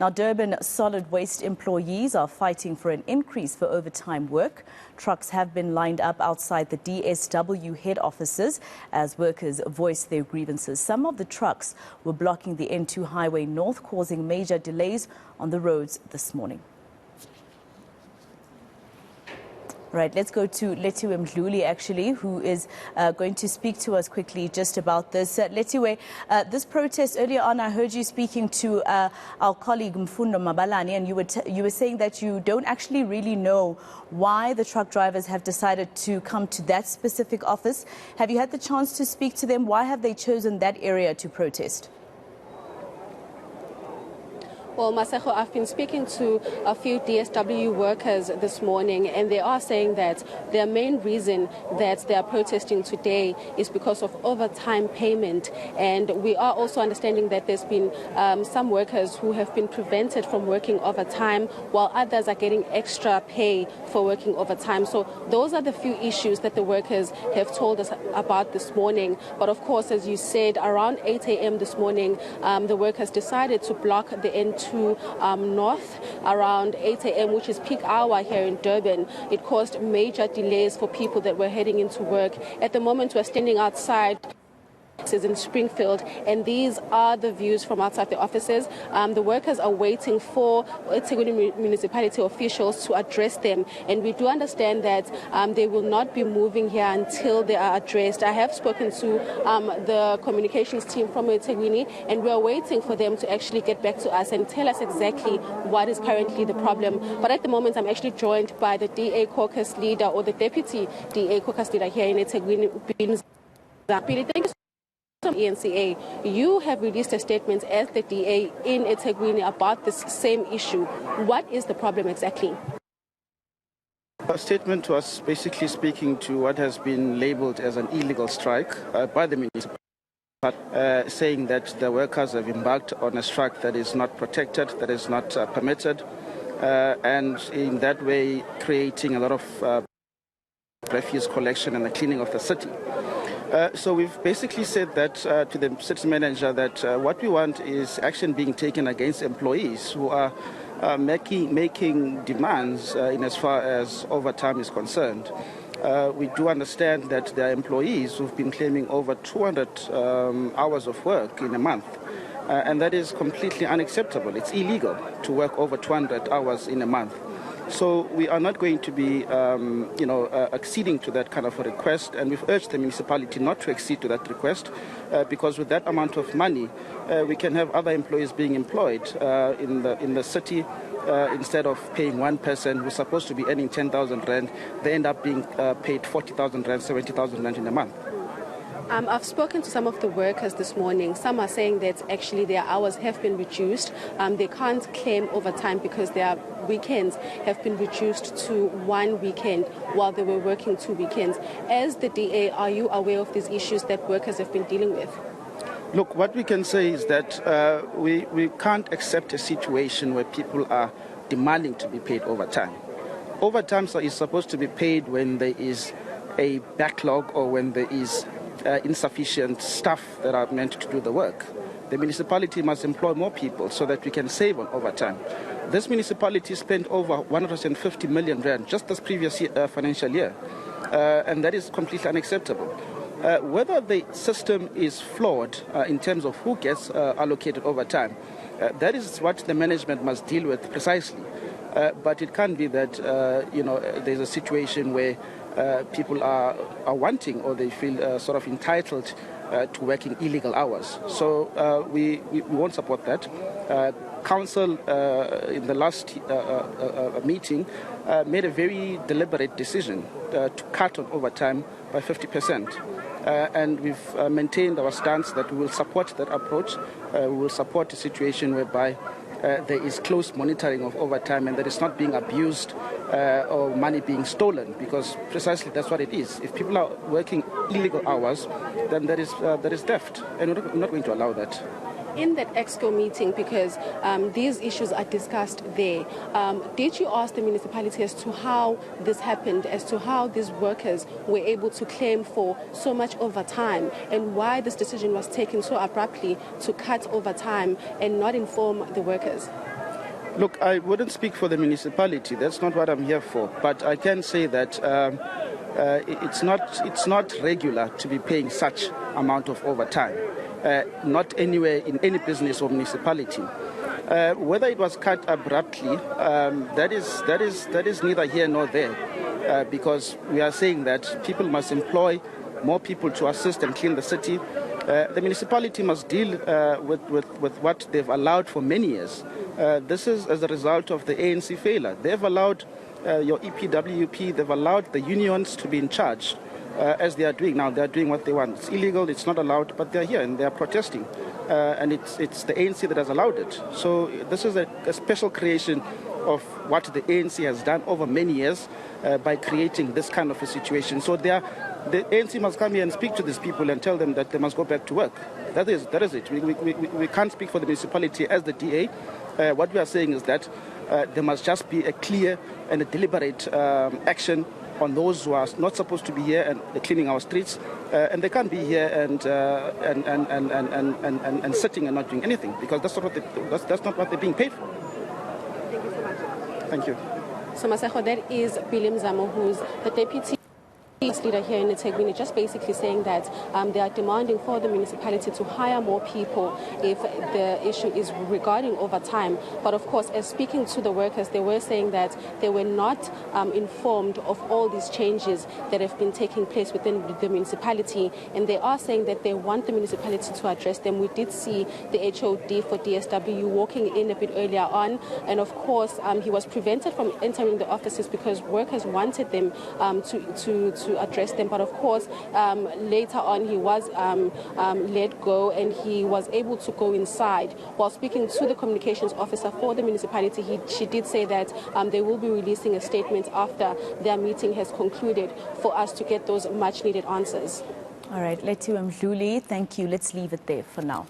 Now, Durban Solid Waste employees are fighting for an increase for overtime work. Trucks have been lined up outside the DSW head offices as workers voice their grievances. Some of the trucks were blocking the N2 highway north, causing major delays on the roads this morning. Right, let's go to Lethiwe Mdluli, actually, who is going to speak to us quickly just about this. Lethiwe, this protest, earlier on I heard you speaking to our colleague Mfundo Mabalani, and you were saying that you don't actually really know why the truck drivers have decided to come to that specific office. Have you had the chance to speak to them? Why have they chosen that area to protest? Well, Maseko, I've been speaking to a few DSW workers this morning, and they are saying that their main reason that they are protesting today is because of overtime payment. And we are also understanding that there's been some workers who have been prevented from working overtime, while others are getting extra pay for working overtime. So those are the few issues that the workers have told us about this morning. But of course, as you said, around 8 a.m. this morning, the workers decided to block the N2 north around 8 a.m., which is peak hour here in Durban. It caused major delays for people that were heading into work. At the moment, we're standing outside in Springfield, and these are the views from outside the offices. The workers are waiting for eThekwini municipality officials to address them, and we do understand that they will not be moving here until they are addressed. I have spoken to the communications team from eThekwini, and we are waiting for them to actually get back to us and tell us exactly what is currently the problem. But at the moment, I'm actually joined by the DA caucus leader, or the deputy DA caucus leader here in eThekwini. Thank you. eNCA, you have released a statement as the DA in eThekwini about this same issue. What is the problem exactly? Our statement was basically speaking to what has been labeled as an illegal strike by the municipal, saying that the workers have embarked on a strike that is not protected, that is not permitted, and in that way creating a lot of refuse collection and the cleaning of the city. So we've basically said that to the city manager that what we want is action being taken against employees who are making demands in as far as overtime is concerned. We do understand that there are employees who've been claiming over 200 hours of work in a month. And that is completely unacceptable. It's illegal to work over 200 hours in a month. So we are not going to be, acceding to that kind of a request, and we've urged the municipality not to accede to that request, because with that amount of money, we can have other employees being employed in the city. Instead of paying one person who's supposed to be earning 10,000 rand, they end up being paid 40,000 rand, 70,000 rand in a month. I've spoken to some of the workers this morning. Some are saying that actually their hours have been reduced. They can't claim overtime because their weekends have been reduced to one weekend while they were working 2 weekends. As the DA, are you aware of these issues that workers have been dealing with? Look, what we can say is that we can't accept a situation where people are demanding to be paid overtime. Overtime is supposed to be paid when there is a backlog or when there is insufficient staff that are meant to do the work. The municipality must employ more people so that we can save on overtime. This municipality spent over 150 million rand just this previous financial year, and that is completely unacceptable. Whether the system is flawed in terms of who gets allocated overtime, that is what the management must deal with precisely. But it can't be that there's a situation where people are wanting, or they feel sort of entitled to working illegal hours. So we won't support that. Council in the last meeting made a very deliberate decision to cut on overtime by 50%. And we've maintained our stance that we will support that approach. We will support a situation whereby there is close monitoring of overtime and that it's not being abused or money being stolen, because precisely that's what it is. If people are working illegal hours, then that is theft, and we're not going to allow that. In that EXCO meeting, because these issues are discussed there, did you ask the municipality as to how this happened, as to how these workers were able to claim for so much overtime, and why this decision was taken so abruptly to cut overtime and not inform the workers? Look, I wouldn't speak for the municipality. That's not what I'm here for. But I can say that it's not regular to be paying such amount of overtime. Not anywhere in any business or municipality. Whether it was cut abruptly, that is neither here nor there, because we are saying that people must employ more people to assist and clean the city. The municipality must deal with what they've allowed for many years. This is as a result of the ANC failure. They've allowed your EPWP, they've allowed the unions to be in charge, as they are doing now. They are doing what they want. It's illegal, it's not allowed, but they're here and they are protesting. And it's the ANC that has allowed it. So this is a special creation of what the ANC has done over many years by creating this kind of a situation. So the ANC must come here and speak to these people and tell them that they must go back to work. That is it. We can't speak for the municipality as the DA. What we are saying is that there must just be a clear and a deliberate action on those who are not supposed to be here and cleaning our streets, and they can't be here and sitting and not doing anything, because that's not what they're being paid for. Thank you so much. Thank you. So Masego, that is Billy Mzamo, who's the deputy leader here in Lethiwe, just basically saying that they are demanding for the municipality to hire more people if the issue is regarding overtime. But of course, as speaking to the workers, they were saying that they were not informed of all these changes that have been taking place within the municipality, and they are saying that they want the municipality to address them. We did see the HOD for DSW walking in a bit earlier on, and of course he was prevented from entering the offices because workers wanted them to address them. But of course, later on he was let go and he was able to go inside. While speaking to the communications officer for the municipality, she did say that they will be releasing a statement after their meeting has concluded for us to get those much needed answers. All right, Lethiwe Mdluli, thank you. Let's leave it there for now.